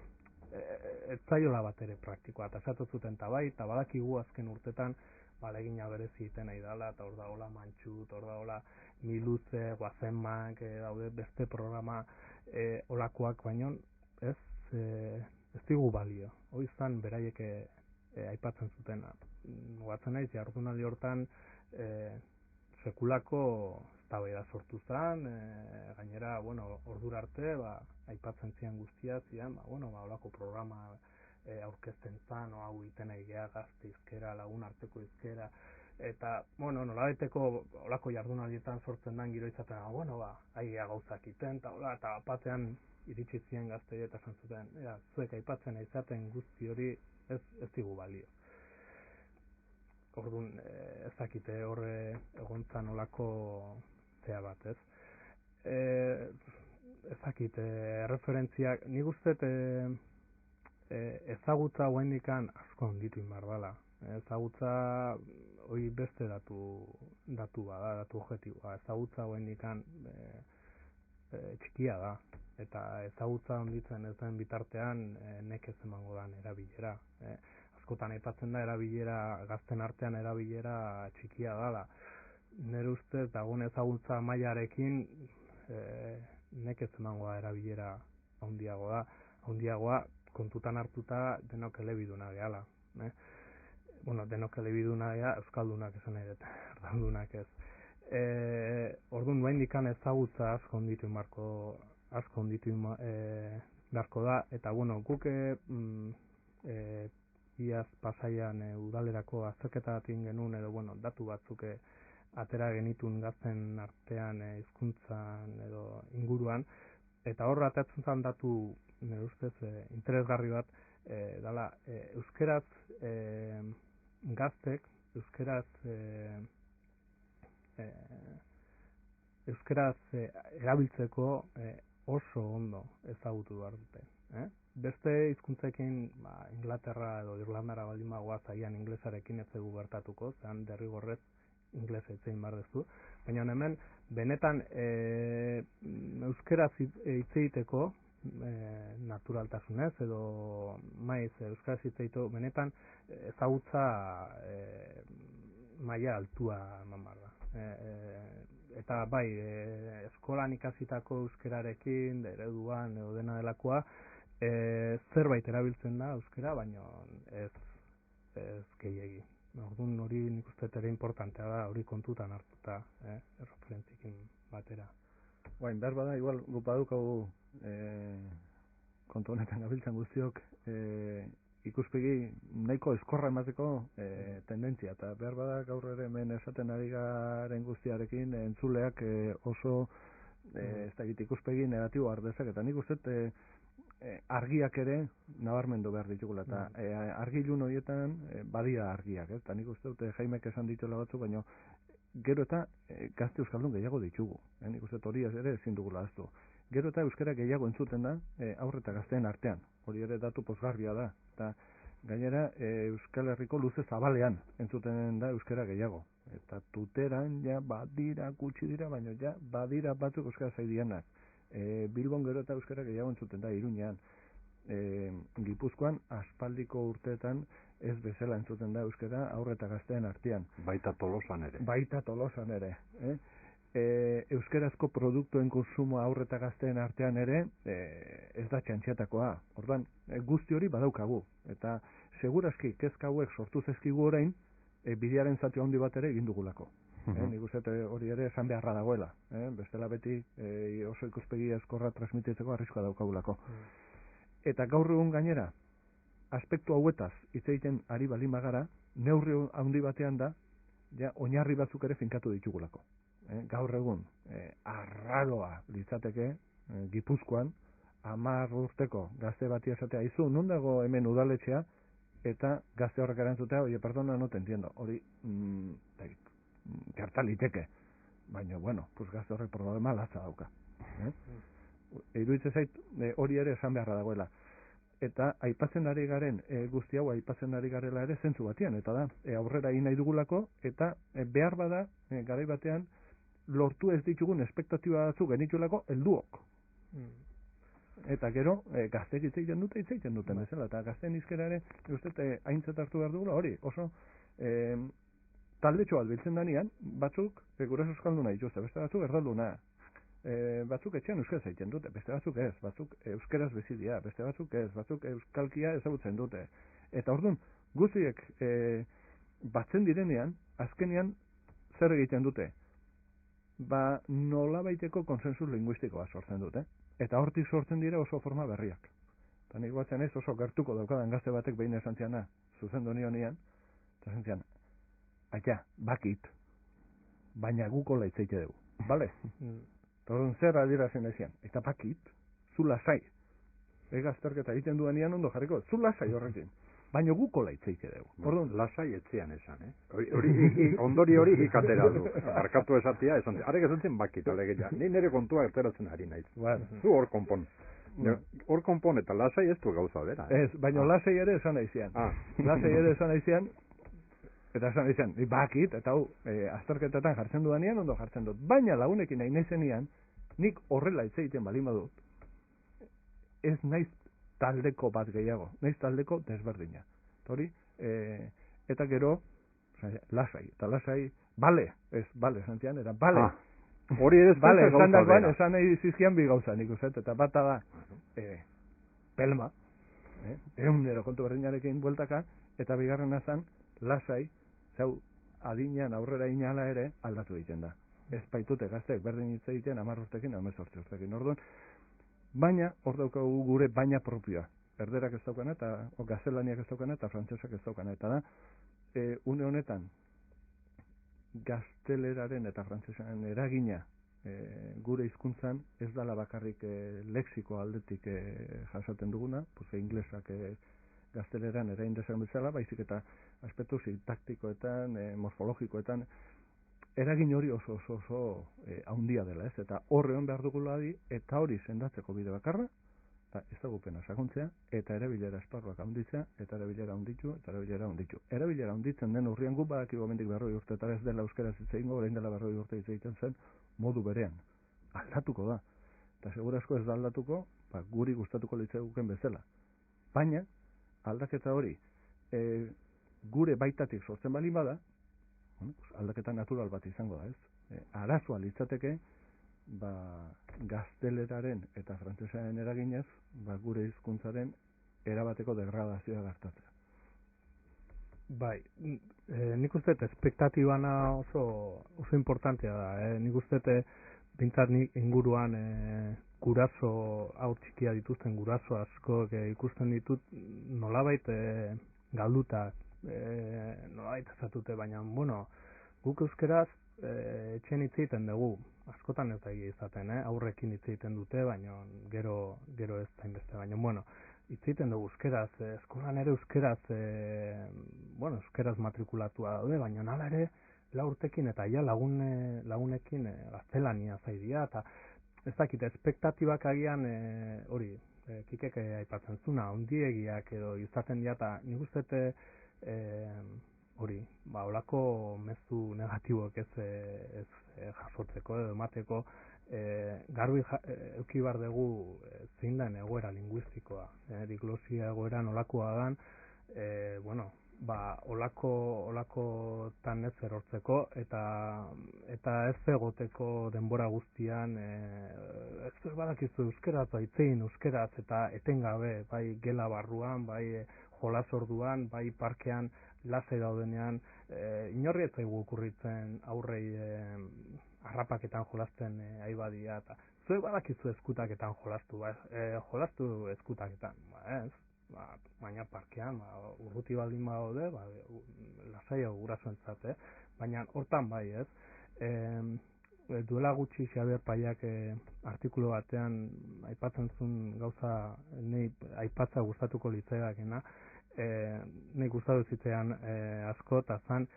ez zaiola bat ere praktikoa, eta esatu zuten eta badakigu azken urtetan balegina berezi egiten nahi dela, eta hor da hola Mantxut, hor da hola Miluze, Guazenmak, daude beste programa olakoak, baino ez digu balio. Hoi zan beraiek aipatzen zutena. Guatzen naiz, jardunaldi hortan sekulako eztabaida sortu zen, gainera, ordura arte, aipatzen zian guztia, zian, olako programa aurkezten zan, hau iten egea, gazte izkera, lagun arteko izkera, eta, nolabaiteko olako jardunaldietan sortzen den giro izaten, aigea gauzak iten, eta batean iritsi ziren gazte eta esan zuten, zuek aipatzen izaten guzti hori ez digu balio. Orduan, ez dakite horre egontzan olako zea bat, ez? Ez dakite, referentziak, nik uste ezagutza guendikan asko onditu inbar dela. Ezagutza hori beste datu bada, datu objektiboa. Ezagutza guendikan txikia da. Eta ezagutza onditzen ez den bitartean nekez emango dan erabilera. Askotan aipatzen da erabilera, gazten artean erabilera txikia dela. Nire ustez dagoen ezagutza mailarekin nekez emango da erabilera handiagoa kontutan hartuta denok elebiduna gehala. Denok elebiduna geha, euskaldunak esan nahi dut, erdaldunak ez. Orduan nuen dikan ezagutza asko onditu beharko da, eta guk iaz Pasaian udalerako azterketa bat egin genuen, edo datu batzuk atera genitun gazten artean hizkuntzan edo inguruan, eta horra atatzen zen datu nire ustez interesgarri bat dala euskeraz gaztek euskeraz erabiltzeko oso ondo ezagutu behar dute. Beste hizkuntzekin Inglaterra edo Irlandara baldin bagoaz agian inglesarekin ez zaigu gertatuko, zean derrigorrez inglesa hitz egin behar duzu, baina hemen benetan euskeraz hitz egiteko naturaltasunez edo maiz euskaraz hitz egiteko benetan ezagutza maila altua eman behar da. Eta bai, eskolan ikasitako euskerarekin, ereduan edo dena delakoa, zerbait erabiltzen da euskera, baina ez gehiegi. Orduan hori nik uste ere importantea da, hori kontutan hartuta, referentzikin batera. Behar bada, igual guk badukagu kontu honetan gabiltzan guztiok ikuspegi nahiko eskorra emateko tendentzia, eta behar bada gaur ere hemen esaten ari garen guztiarekin entzuleak oso ez dakit ikuspegi negatibo ardezak, eta nik uste argiak ere nabarmendu behar ditugula, eta argilun horietan badira argiak, eta nik uste dute Jaimek esan dituela batzu, baina gero eta gazte euskaldun gehiago ditugu, nik uste hori ere ezin dugula aztu. Gero eta euskara gehiago entzuten da aurre eta gazteen artean, hori ere datu pozgarria da, eta gainera Euskal Herriko luze zabalean entzuten da euskara gehiago, eta tuteran ja badira gutxi dira, baina ja badira batzuk euskara zaidianak. Bilbon gero eta euskara gehiago entzuten da Iruñean, Gipuzkoan aspaldiko urteetan ez bezala entzuten da euskara aurre eta gazteen artean. Baita Tolosan ere. Euskarazko produktuen konsumo aurre eta gazteen artean ere ez da txantxetakoa. Orduan, guzti hori badaukagu. Eta segurazki kezka hauek sortu zezkigu orain, bidearen zati handi bat ere egin dugulako. Nik uste hori ere esan beharra dagoela. Bestela beti oso ikuspegi eskorra transmititzeko arriskoa daukagulako. Eta gaur egun gainera, aspektu hauetaz hitz egiten ari baldin bagara, neurri handi batean da, ja oinarri batzuk ere finkatu ditugulako. gaur egun arraroa litzateke Gipuzkoan 10 urteko gazte bati esatea, izu, non dago hemen udaletxea, eta gazte horrek erantzutea, oie, perdona, no te entiendo, hori gerta liteke, baina, bueno, pues gazte horrek problema latza dauka. Iruditzen zait, hori ere esan beharra dagoela. Eta aipatzen ari garen, guzti hau aipatzen ari garela ere zentzu batean, eta da, aurrera egin nahi dugulako, eta behar bada, garai batean, lortu ez ditugun espektatiba batzuk genituelako helduok. Eta gero, gazteek hitz egiten duten bezala, eta gazteen izkera ere, uste, aintzat hartu behar dugula, hori, oso, taldetxo bat biltzen danean, batzuk, gure euskalduna dituzte, beste batzuk erdalduna, batzuk etxean euskaraz egiten dute, beste batzuk ez, batzuk euskaraz bizidia, beste batzuk ez, batzuk euskalkia ezagutzen dute. Eta orduan, guztiek batzen direnean, azkenean zer egiten dute? Ba, nolabaiteko konsensus linguistikoa sortzen dute. Eta hortik sortzen dira oso forma berriak. Eta nik batzen ez oso gertuko daukadan gazte batek behin esan ziana, zuzendu nionian, eta esan zian, aia, bakit, baina gukola itzeite dugu, bale? Orduan zer adierazten ezian, eta bakit, zu lasai. Azterketa egiten duenean ondo jarriko, zu lasai horrekin. Baina gukola itzeike dugu. Orduan lasai etzean esan, ondori hori ikatera du. Barkatu esatia, esan zen, arek esan zen bakit, alegeia. Ni nire kontua erteratzen ari naiz. Zu hor konpon. Hor konpon eta lasai ez du gauza bera. Ez, baina lasai ere esan aizian. Lasai ere esan aizian, eta esan aizian, bakit, eta hau, azterketetan jartzen dudanean, ondo jartzen dut. Baina lagunekin nahi naizenean, nik horrela hitz egiten balin badut, ez naiz taldeko bat gehiago, naiz taldeko desberdina. Hori, eta gero, lasai, eta lasai, bale, ez, bale, santian, eta bale. Hori ere bale, esan dagoan, esan nahi zizkian bi gauza, nik uste, eta bata da, pelma, egunero kontu berdinarekin bueltaka, eta bigarrena zan, lasai, zau, adinean aurrera inala ere aldatu egiten da. Ez baitute gazteek berdin hitz egiten 10 urtekin, 18 urtekin. Orduan, baina, hor daukagu gure baina propioa. Erderak ez daukana, eta gaztelaniak ez daukana, eta frantsesak ez daukana. Eta da, une honetan, gazteleraren eta frantsesaren eragina gure hizkuntzan ez dala bakarrik lexiko aldetik jasaten duguna, pues inglesak gazteleran erain desan bezala, baizik eta aspektu sintaktikoetan, morfologikoetan, eragin hori oso haundia dela, ez? Eta horreon behar dugula eta hori sendatzeko bide bakarra, eta ez dagupena sakontzea, eta erabilera esparruak handitzea, eta erabilera handitu, eta erabilera handitu. Erabilera handitzen den urrian gu badakigu hemendik 40 urte, eta ez dela euskaraz hitz egingo, orain dela 40 urte hitz egiten zen, modu berean. Aldatuko da. Eta segurazko ez da aldatuko, guri gustatuko litzaiguken bezala. Baina, aldaketa hori, gure baitatik sortzen baldin bada, aldaketa natural bat izango da, ez? Arazoa litzateke, gazteleraren eta frantsesaren eraginez, gure hizkuntzaren erabateko degradazioa gertatzea. Bai, nik uste espektatibana oso importantea da. Nik uste bintzat nik inguruan guraso haur txikia dituzten guraso asko ikusten ditut nolabait galduta nolabait ezatute, baina bueno, guk euskeraz etxen hitz egiten dugu, askotan ez da izaten, aurrekin hitz egiten dute, baina gero ez da inbeste, baina bueno, hitz egiten dugu euskeraz, eskolan ere euskeraz, euskeraz matrikulatua daude, baina nala ere 4 urtekin eta ja lagunekin gaztelania zaidia, eta ez dakit, espektatibak agian hori, Kikek aipatzen zuna, ondiegiak edo izaten dira, eta nik uste hori, olako mezu negatiboak ez jasotzeko edo emateko, garbi euki bar dugu zein den egoera linguistikoa, diglosia egoera nolakoa dan, olako tan ez erortzeko eta ez egoteko denbora guztian ez badakizu euskeraz, hitzein euskeraz eta etengabe, bai gela barruan, bai jolas orduan, bai parkean lasai daudenean, inorri ez zaigu okurritzen aurrei harrapaketan jolasten aibadia, eta zuek badakizu eskutaketan jolastu, jolastu eskutaketan, ez? Baina parkean, urruti baldin badaude, lasai gurasoentzat, baina hortan bai, ez? duela gutxi Xabier Paiak artikulu batean aipatzen zuen gauza nei aipatza gustatuko litzaidakena, nei gustatu zitean asko eta zan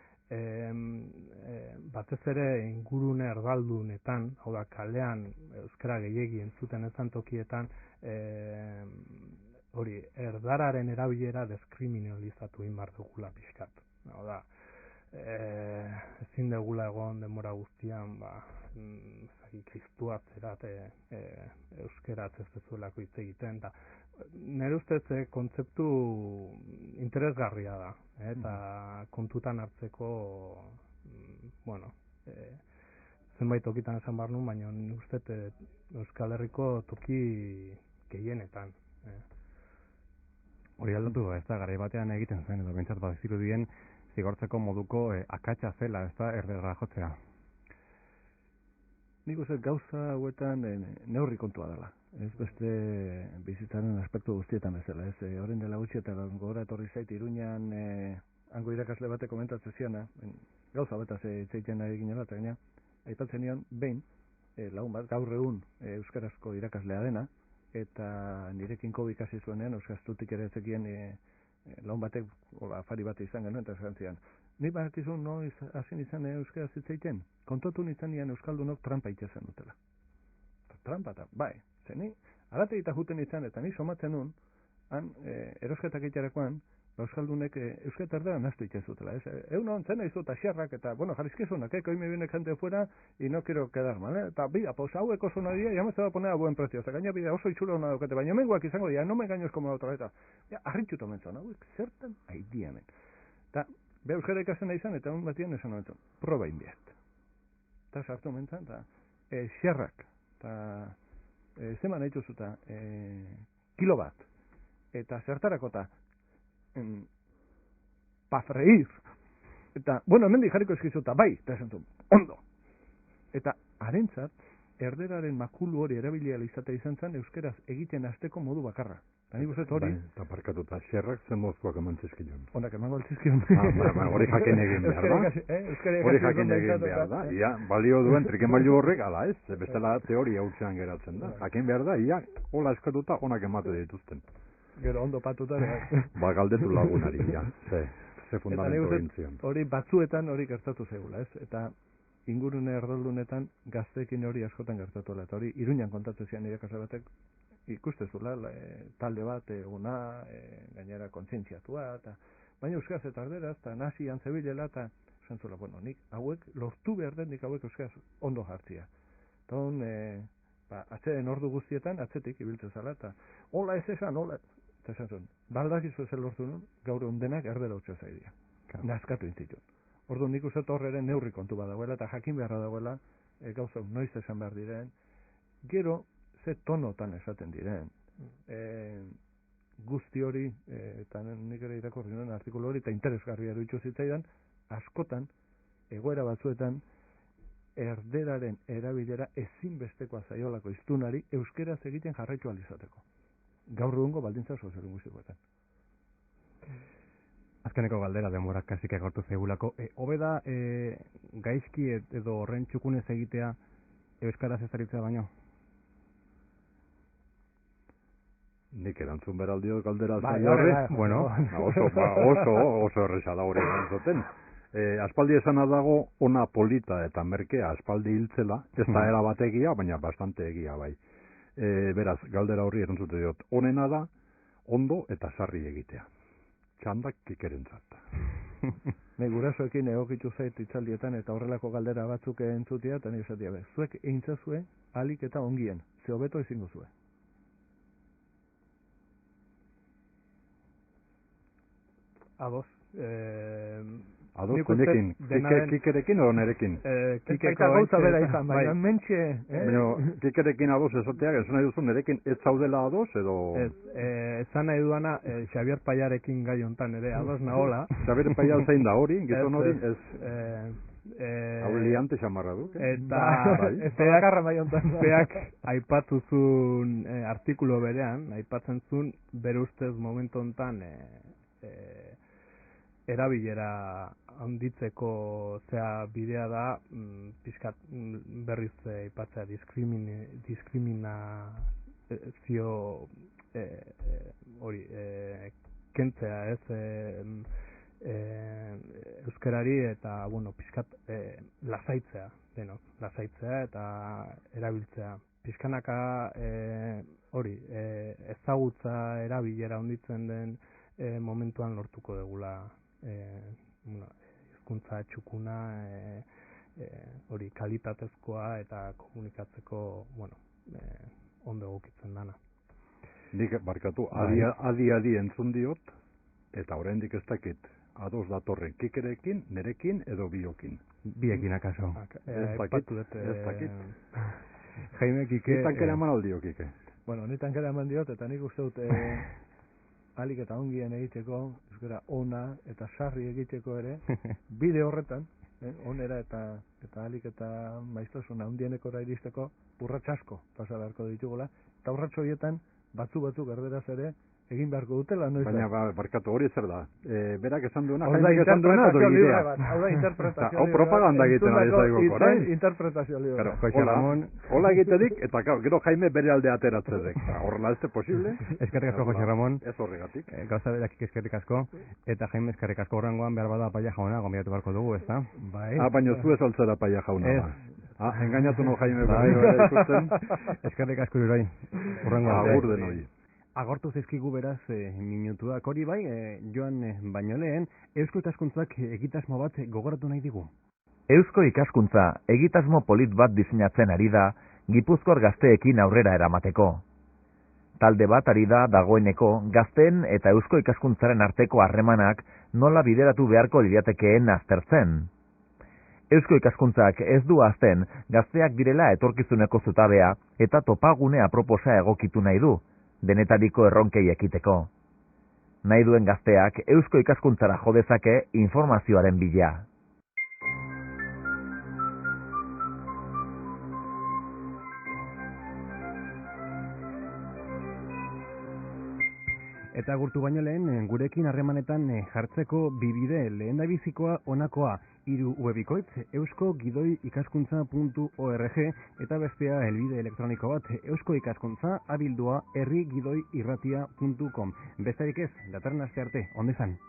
batez ere ingurune erdaldunetan, hau da kalean euskara gehiegi entzuten ezan tokietan, hori erdararen erabilera deskriminalizatu inbar dugula pixkat. Hau da, ezin degula egon denbora guztian, kristua zerat euskeraz ez duzuelako hitz egiten, eta nire ustez kontzeptu interesgarria da, eta kontutan hartzeko, zenbait tokitan esan behar nuen, baina nire ustez Euskal Herriko toki gehienetan. Hori aldatu, ez da, garai batean egiten zen, edo bentsat bat zirudien, zigortzeko moduko akatsa zela, ez da, erderra jotzea. Nik uste gauza hauetan neurri kontua dela. Ez beste bizitzaren aspektu guztietan bezala. Ez horren dela gutxi eta gora etorri zait Iruñan hango irakasle batek komentatzen ziona, gauza betaz itzeiten ari ginela, eta gaina, aipatzen nion, behin, lagun bat, gaur egun euskarazko irakaslea dena, eta nirekin COVID ikasi zuenean, euskaztutik ere ezekien lagun batek, afari bat izan genuen, eta esan zian, nik bakizun noiz hasi izan euskaraz itzeiten, kontatu nintzen nian euskaldunok trampa itxezen dutela. Trampa eta, bai, zeni, arate eta juten izan, eta ni somatzen nun, han, erosketak itxarakoan, euskaldunek eusketa erdera naztu itxezutela. Egun hon zen izut asiarrak eta, jarrizkizunak, hoy me viene gente fuera y no quiero quedar mal, eta bida, pues hauek oso nadia, ya me se va a poner a buen precio, gaina bida oso itxura hona daukate, baina menguak izango dira, no me engaños como la otra vez, arritxuto mentzon, hauek zertan haidiamen. Eta, beha euskara ikasen da izan, eta un batien esan mentzon, proba inbiert. Eta sartu mentzan, eta xerrak, eta zeman haitzu zuta, kilo bat, eta zertarakota, pa freír. Eta, hemendik jarriko eskizuta, bai, eta esan zuen, ondo. Eta, harentzat, erderaren makulu hori erabilia izatea izan zen, euskeraz egiten hasteko modu bakarra. Eta nik uste hori... Eta parkatuta, xerrak zen mozkoak eman zizkion. Onak emango altzizkion. Hori jakin egin behar da. Hori jakin egin behar da. Ia, balio duen trikemailu horrek, ala ez, bestela teoria hautzean geratzen da. Jakin behar da, ia, hola eskatuta, onak emate dituzten. Gero ondo patuta. Galdetu lagunari, ja. Ze fundamento gintzion. Hori batzuetan hori gertatu zegula, ez? Eta ingurune erdaldunetan gazteekin hori askotan gertatuela. Eta hori Iruñan kontatzen zian irakasle batek ikustezula, talde bat eguna, gainera kontzientziatua, baina euskaraz eta erderaz, eta nazian zebilela, eta esan zula, nik hauek lortu behar den, nik hauek euskaraz ondo jartzia. Eta hon, atzeen ordu guztietan, atzetik ibiltzen zala, eta hola ez esan, hola, eta esan zuen, baldakizu ezen lortu nun, gaur ondenak erdera utxe zaidia. Nazkatu intzitun. Ordu nik uste horreren neurri kontu badagoela, eta jakin beharra dagoela, gauza noiz esan behar diren, gero, ze tonotan esaten diren. Guzti hori, eta nik ere irakorri nuen artikulu hori, eta interesgarria duitzu zitzaidan, askotan, egoera batzuetan, erderaren erabilera ezinbestekoa zaiolako hiztunari euskeraz egiten jarraitu alizateko. Gaur egungo baldintza soziolinguistikoetan. Azkeneko galdera denborak kasik agortu zegulako. Hobe da gaizki edo horren txukunez egitea euskaraz ez aritzea baino? Nik erantzun beraldio galdera zaila horre. Oso erresa da hori erantzoten. Aspaldi esana dago ona polita eta merkea aspaldi hiltzela, ez da era bategia, baina bastante egia bai. Beraz, galdera horri erantzute diot, onena da, ondo eta sarri egitea. Txandak kikerentzat. Ne gurasoekin egokitu zait itzaldietan eta horrelako galdera batzuk entzutia, eta nire esatia be, zuek eintzazue alik eta ongien, ze hobeto ezingo zue. Ados. Ados, konekin, kikerekin o nerekin? Kikeko gauza bera izan, baina mentxe... Kikerekin ados esateak, esan nahi duzu nerekin ez zaudela ados, edo... Esan nahi duana, Xabier Paiarekin gai hontan ere, ados nahola. Xabier Paiar zein da hori, gizon hori, ez... Aureliante xamarra du. Eta peak aipatuzun artikulo berean, aipatzen zuen, bere ustez momentu hontan erabilera handitzeko zea bidea da pizkat berriz aipatzea diskriminazio hori kentzea ez euskarari eta bueno pizkat lasaitzea denok lasaitzea eta erabiltzea pizkanaka hori ezagutza erabilera handitzen den momentuan lortuko degula hizkuntza txukuna hori kalitatezkoa eta komunikatzeko ondo egokitzen dana. Nik barkatu, adi entzun diot, eta oraindik ez dakit ados datorren kikerekin, nerekin edo biokin. Biekin akaso. Ez dakit. Jaime, Kike... Nitan kera eman aldio, Kike. Bueno, nitan kera eman diot, eta nik uste dut alik eta ongien egiteko, euskara ona eta sarri egiteko ere, bide horretan, onera eta alik eta maiztasuna hundienekora iristeko, urrats asko pasa beharko ditugula, eta urrats horietan, batzuk erderaz ere, egin beharko dutela, noiz. Baina barkatu hori zer da. Berak esan duena, Jaimek esan duena, edo idea. Hau da interpretazio libre. Hau propaganda egiten ari zaigu, orain. Interpretazio libre. Hola egiterik, eta gero Jaime bere alde ateratzedek. Horrela ez posible. Eskerrik asko, Jose Ramon. Ez horregatik. Gauza berakik eskerrik asko. Eta Jaime eskerrik asko horrengoan behar bada Paia jauna, gombidatu beharko dugu, ezta? Bai. Baina zu ez altzera Paia jauna. Engainatu no Jaime bai. ikusten. Eskerrik asko irurai. Horrengoan. Agur den hori. Agortu zizkigu beraz minutuak hori bai, joan baino lehen, Eusko Ikaskuntzak egitasmo bat gogoratu nahi digu. Eusko Ikaskuntza egitasmo polit bat diseinatzen ari da, Gipuzkoar gazteekin aurrera eramateko. Talde bat ari da dagoeneko gazteen eta Eusko Ikaskuntzaren arteko harremanak nola bideratu beharko liratekeen aztertzen. Eusko Ikaskuntzak ez du azten gazteak direla etorkizuneko zutabea eta topagune aproposa egokitu nahi du, denetariko erronkei ekiteko. Nahi duen gazteak Eusko Ikaskuntzara jo dezake informazioaren bila. Eta gurtu baino lehen, gurekin harremanetan jartzeko bibide lehendabizikoa honakoa, 3 webikoitz, eusko-ikaskuntza.org eta bestea helbide elektroniko bat, euskoikaskuntza@herrigidoirratia.com. Besterik ez, datorren aste arte, ondo izan.